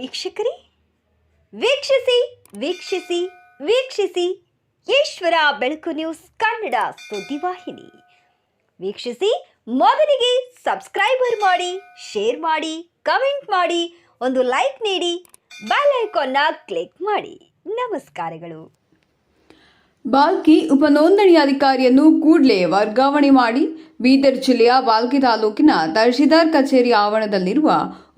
ವೀಕ್ಷಕರೇ, ವೀಕ್ಷಿಸಿ ವೀಕ್ಷಿಸಿ ವೀಕ್ಷಿಸಿ ಈಶ್ವರ ಬೆಳಕು ನ್ಯೂಸ್ ಕನ್ನಡ ಸುದ್ದಿವಾಹಿನಿ. ವೀಕ್ಷಿಸಿ, ಮೊದಲಿಗೆ ಸಬ್ಸ್ಕ್ರೈಬರ್ ಮಾಡಿ, ಶೇರ್ ಮಾಡಿ, ಕಮೆಂಟ್ ಮಾಡಿ, ಒಂದು ಲೈಕ್ ನೀಡಿ, ಬೆಲ್ ಐಕಾನ್ನ ಕ್ಲಿಕ್ ಮಾಡಿ. ನಮಸ್ಕಾರಗಳು. ಬಾಲ್ಕಿ ಉಪನೋಂದಣಿ ಅಧಿಕಾರಿಯನ್ನು ಕೂಡಲೇ ವರ್ಗಾವಣೆ ಮಾಡಿ. ಬೀದರ್ ಜಿಲ್ಲೆಯ ಬಾಲ್ಕಿ ತಾಲೂಕಿನ ತಹಶೀಲ್ದಾರ್ ಕಚೇರಿ ಆವರಣದಲ್ಲಿರುವ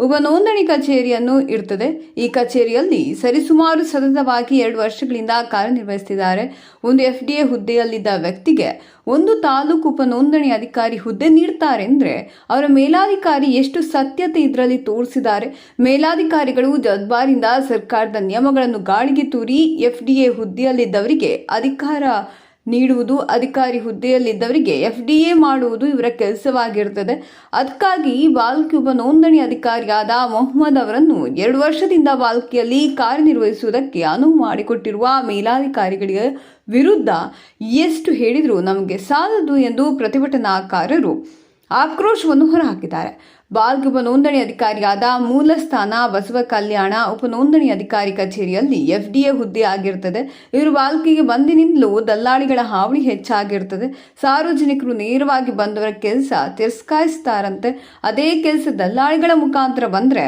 ಉಪನೋಂದಣಿ ಕಚೇರಿಯನ್ನು ಇರುತ್ತದೆ. ಈ ಕಚೇರಿಯಲ್ಲಿ ಸರಿಸುಮಾರು ಸತತವಾಗಿ 2 ವರ್ಷಗಳಿಂದ ಕಾರ್ಯನಿರ್ವಹಿಸುತ್ತಿದ್ದಾರೆ. ಒಂದು FDA ಹುದ್ದೆಯಲ್ಲಿದ್ದ ವ್ಯಕ್ತಿಗೆ ಒಂದು ತಾಲೂಕು ಉಪನೋಂದಣಿ ಅಧಿಕಾರಿ ಹುದ್ದೆ ನೀಡ್ತಾರೆ ಅಂದರೆ ಅವರ ಮೇಲಾಧಿಕಾರಿ ಎಷ್ಟು ಸತ್ಯತೆ ಇದರಲ್ಲಿ ತೋರಿಸಿದ್ದಾರೆ. ಮೇಲಾಧಿಕಾರಿಗಳು ಜವಾಬ್ದಾರಿಯಿಂದ ಸರ್ಕಾರದ ನಿಯಮಗಳನ್ನು ಗಾಳಿಗೆ ತೂರಿ FDA ಹುದ್ದೆಯಲ್ಲಿದ್ದವರಿಗೆ ಅಧಿಕಾರ ನೀಡುವುದು, ಅಧಿಕಾರಿ ಹುದ್ದೆಯಲ್ಲಿದ್ದವರಿಗೆ FDA ಮಾಡುವುದು ಇವರ ಕೆಲಸವಾಗಿರುತ್ತದೆ. ಅದಕ್ಕಾಗಿ ಬಾಲ್ಕಿ ಉಪನೋಂದಣಿ ಅಧಿಕಾರಿಯಾದ ಮೊಹಮ್ಮದ್ ಅವರನ್ನು 2 ವರ್ಷದಿಂದ ಬಾಲ್ಕಿಯಲ್ಲಿ ಕಾರ್ಯನಿರ್ವಹಿಸುವುದಕ್ಕೆ ಅನುವು ಮಾಡಿಕೊಟ್ಟಿರುವ ಮೇಲಾಧಿಕಾರಿಗಳಿಗೆ ವಿರುದ್ಧ ಎಷ್ಟು ಹೇಳಿದರೂ ನಮಗೆ ಸಾಲದು ಎಂದು ಪ್ರತಿಭಟನಾಕಾರರು ಆಕ್ರೋಶವನ್ನು ಹೊರಹಾಕಿದ್ದಾರೆ. ಬಾಲ್ಕಿ ಉಪನೋಂದಣಿ ಅಧಿಕಾರಿಯಾದ ಮೂಲ ಸ್ಥಾನ ಬಸವ ಕಲ್ಯಾಣ ಉಪನೋಂದಣಿ ಅಧಿಕಾರಿ ಕಚೇರಿಯಲ್ಲಿ FDA ಹುದ್ದೆ ಆಗಿರುತ್ತದೆ. ಇವರು ಬಾಲ್ಕಿಗೆ ಬಂದಿನಿಂದಲೂ ದಲ್ಲಾಳಿಗಳ ಹಾವಳಿ ಹೆಚ್ಚಾಗಿರುತ್ತದೆ. ಸಾರ್ವಜನಿಕರು ನೇರವಾಗಿ ಬಂದವರ ಕೆಲಸ ತಿರಸ್ಕರಿಸ್ತಾರಂತೆ. ಅದೇ ಕೆಲಸ ದಲ್ಲಾಳಿಗಳ ಮುಖಾಂತರ ಬಂದರೆ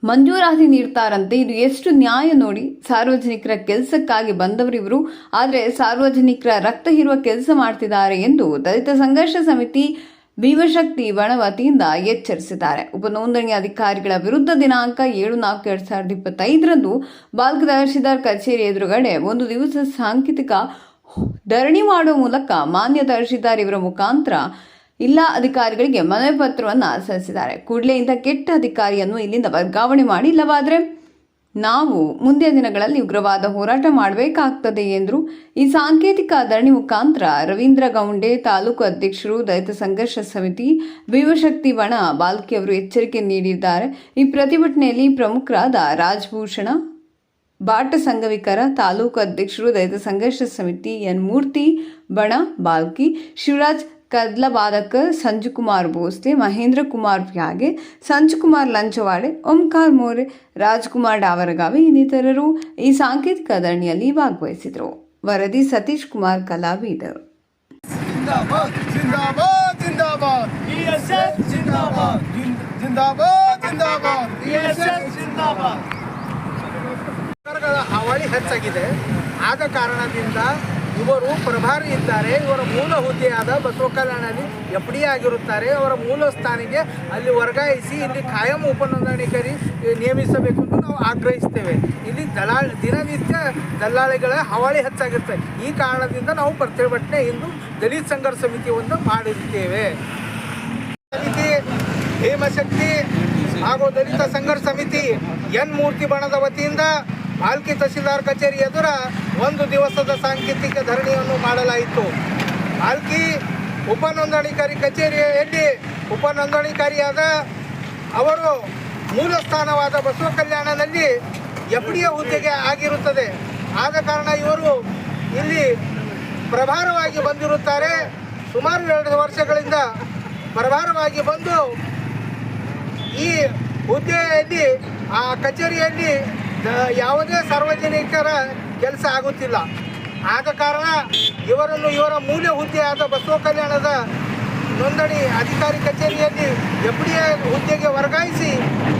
ಮಂಜೂರಾತಿ ನೀಡ್ತಾರಂತೆ. ಇದು ಎಷ್ಟು ನ್ಯಾಯ ನೋಡಿ. ಸಾರ್ವಜನಿಕರ ಕೆಲಸಕ್ಕಾಗಿ ಬಂದವರು ಇವರು, ಆದರೆ ಸಾರ್ವಜನಿಕರ ರಕ್ತ ಹೀರುವ ಕೆಲಸ ಮಾಡ್ತಿದ್ದಾರೆ ಎಂದು ದಲಿತ ಸಂಘರ್ಷ ಸಮಿತಿ ಭೀಮಶಕ್ತಿ ಬಣ ವತಿಯಿಂದ ಎಚ್ಚರಿಸಿದ್ದಾರೆ. ಉಪನೋಂದಣಿ ಅಧಿಕಾರಿಗಳ ವಿರುದ್ಧ ದಿನಾಂಕ 7/4/2025ರಂದು ಬಾಲ್ಕಿ ತಹಶೀಲ್ದಾರ್ ಕಚೇರಿ ಎದುರುಗಡೆ ಒಂದು ದಿವಸ ಸಾಂಕೇತಿಕ ಧರಣಿ ಮಾಡುವ ಮೂಲಕ ಮಾನ್ಯ ತಹಶೀಲ್ದಾರ್ ಇವರ ಮುಖಾಂತರ ಇಲ್ಲ ಅಧಿಕಾರಿಗಳಿಗೆ ಮನವಿ ಪತ್ರವನ್ನು ಸಲ್ಲಿಸಿದ್ದಾರೆ. ಕೂಡಲೇ ಇಂಥ ಕೆಟ್ಟ ಅಧಿಕಾರಿಯನ್ನು ಇಲ್ಲಿಂದ ವರ್ಗಾವಣೆ ಮಾಡಿ, ಇಲ್ಲವಾದರೆ ನಾವು ಮುಂದಿನ ದಿನಗಳಲ್ಲಿ ಉಗ್ರವಾದ ಹೋರಾಟ ಮಾಡಬೇಕಾಗ್ತದೆ ಎಂದರು. ಈ ಸಾಂಕೇತಿಕ ಧರಣಿ ಮುಖಾಂತರ ರವೀಂದ್ರ ಗೌಂಡೆ ತಾಲೂಕು ಅಧ್ಯಕ್ಷರು ದಲಿತ ಸಂಘರ್ಷ ಸಮಿತಿ ಭೀಮಶಕ್ತಿ ಬಣ ಬಾಲ್ಕಿ ಅವರು ಎಚ್ಚರಿಕೆ ನೀಡಿದ್ದಾರೆ. ಈ ಪ್ರತಿಭಟನೆಯಲ್ಲಿ ಪ್ರಮುಖರಾದ ರಾಜಭೂಷಣ ಬಾಟ ಸಂಘವಿಕರ ತಾಲೂಕು ಅಧ್ಯಕ್ಷರು ದಲಿತ ಸಂಘರ್ಷ ಸಮಿತಿ ಎನ್ ಮೂರ್ತಿ ಬಣ ಬಾಲ್ಕಿ, ಶಿವರಾಜ್ ಕದ್ಲಬಾದಕರ್, ಸಂಜುಕುಮಾರ್ ಬೋಸ್ತೆ, ಮಹೇಂದ್ರ ಕುಮಾರ್ ವ್ಯಾಗೆ, ಸಂಜುಕುಮಾರ್ ಲಂಚವಾಡೆ, ಓಂಕಾರ್ ಮೋರೆ, ರಾಜ್ಕುಮಾರ್ ಡಾವರಗಾವಿ ಇನ್ನಿತರರು ಈ ಸಾಂಕೇತಿಕ ಧರಣಿಯಲ್ಲಿ ಭಾಗವಹಿಸಿದರು. ವರದಿ ಸತೀಶ್ ಕುಮಾರ್ ಕಲಾವಿದರು. ಹಾವಳಿ ಹೆಚ್ಚಾಗಿದೆ. ಆದ ಕಾರಣದಿಂದ ಇವರು ಪ್ರಭಾರಿ ಇದ್ದಾರೆ. ಇವರ ಮೂಲ ಹುದ್ದೆಯಾದ ಬಸವ ಕಲ್ಯಾಣದಲ್ಲಿ FD ಆಗಿರುತ್ತಾರೆ. ಅವರ ಮೂಲ ಸ್ಥಾನಿಗೆ ಅಲ್ಲಿ ವರ್ಗಾಯಿಸಿ ಇಲ್ಲಿ ಕಾಯಂ ಉಪನೋಂದಣಿಕಾರಿ ನೇಮಿಸಬೇಕು ಎಂದು ನಾವು ಆಗ್ರಹಿಸ್ತೇವೆ. ಇಲ್ಲಿ ದಿನನಿತ್ಯ ದಲ್ಲಾಳಿಗಳ ಹಾವಳಿ ಹೆಚ್ಚಾಗಿರ್ತದೆ. ಈ ಕಾರಣದಿಂದ ನಾವು ಪ್ರತಿಭಟನೆ ಇಂದು ದಲಿತ ಸಂಘರ್ಷ ಸಮಿತಿಯನ್ನು ಮಾಡಿರುತ್ತೇವೆ. ಸಮಿತಿ ಭೀಮಶಕ್ತಿ ಹಾಗೂ ದಲಿತ ಸಂಘರ್ಷ ಸಮಿತಿ ಎನ್ ಮೂರ್ತಿ ಬಣದ ವತಿಯಿಂದ ಬಾಲ್ಕಿ ತಹಶೀಲ್ದಾರ್ ಕಚೇರಿ ಎದುರ ಒಂದು ದಿವಸದ ಸಾಂಕೇತಿಕ ಧರಣಿಯನ್ನು ಮಾಡಲಾಯಿತು. ಬಾಲ್ಕಿ ಉಪನೋಂದಣಿಕಾರಿ ಕಚೇರಿಯಲ್ಲಿ ಉಪನೋಂದಣಿಕಾರಿಯಾದ ಅವರು ಮೂಲ ಸ್ಥಾನವಾದ ಬಸವ ಕಲ್ಯಾಣದಲ್ಲಿ FD ಹುದ್ದೆಗೆ ಆಗಿರುತ್ತದೆ. ಆದ ಕಾರಣ ಇವರು ಇಲ್ಲಿ ಪ್ರಭಾರವಾಗಿ ಬಂದಿರುತ್ತಾರೆ. ಸುಮಾರು 2 ವರ್ಷಗಳಿಂದ ಪ್ರಭಾರವಾಗಿ ಬಂದು ಈ ಹುದ್ದೆಯಲ್ಲಿ ಆ ಕಚೇರಿಯಲ್ಲಿ ಯಾವುದೇ ಸಾರ್ವಜನಿಕರ ಕೆಲಸ ಆಗುತ್ತಿಲ್ಲ. ಆದ ಕಾರಣ ಇವರ ಮೂಲ ಹುದ್ದೆಯಾದ ಬಸವ ಕಲ್ಯಾಣದ ನೋಂದಣಿ ಅಧಿಕಾರಿ ಕಚೇರಿಯಲ್ಲಿ FD ಹುದ್ದೆಗೆ ವರ್ಗಾಯಿಸಿ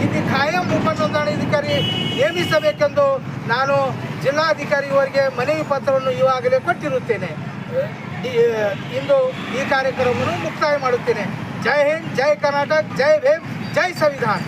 ಇಲ್ಲಿ ಕಾಯಂ ಉಪನೋಂದಣಾಧಿಕಾರಿ ನೇಮಿಸಬೇಕೆಂದು ನಾನು ಜಿಲ್ಲಾಧಿಕಾರಿಯವರಿಗೆ ಮನವಿ ಪತ್ರವನ್ನು ಈಗಾಗಲೇ ಕೊಟ್ಟಿರುತ್ತೇನೆ. ಇಂದು ಈ ಕಾರ್ಯಕ್ರಮವನ್ನು ಮುಕ್ತಾಯ ಮಾಡುತ್ತೇನೆ. ಜೈ ಹಿಂದ್, ಜೈ ಕರ್ನಾಟಕ, ಜೈ ಭೀಮ್, ಜೈ ಸಂವಿಧಾನ.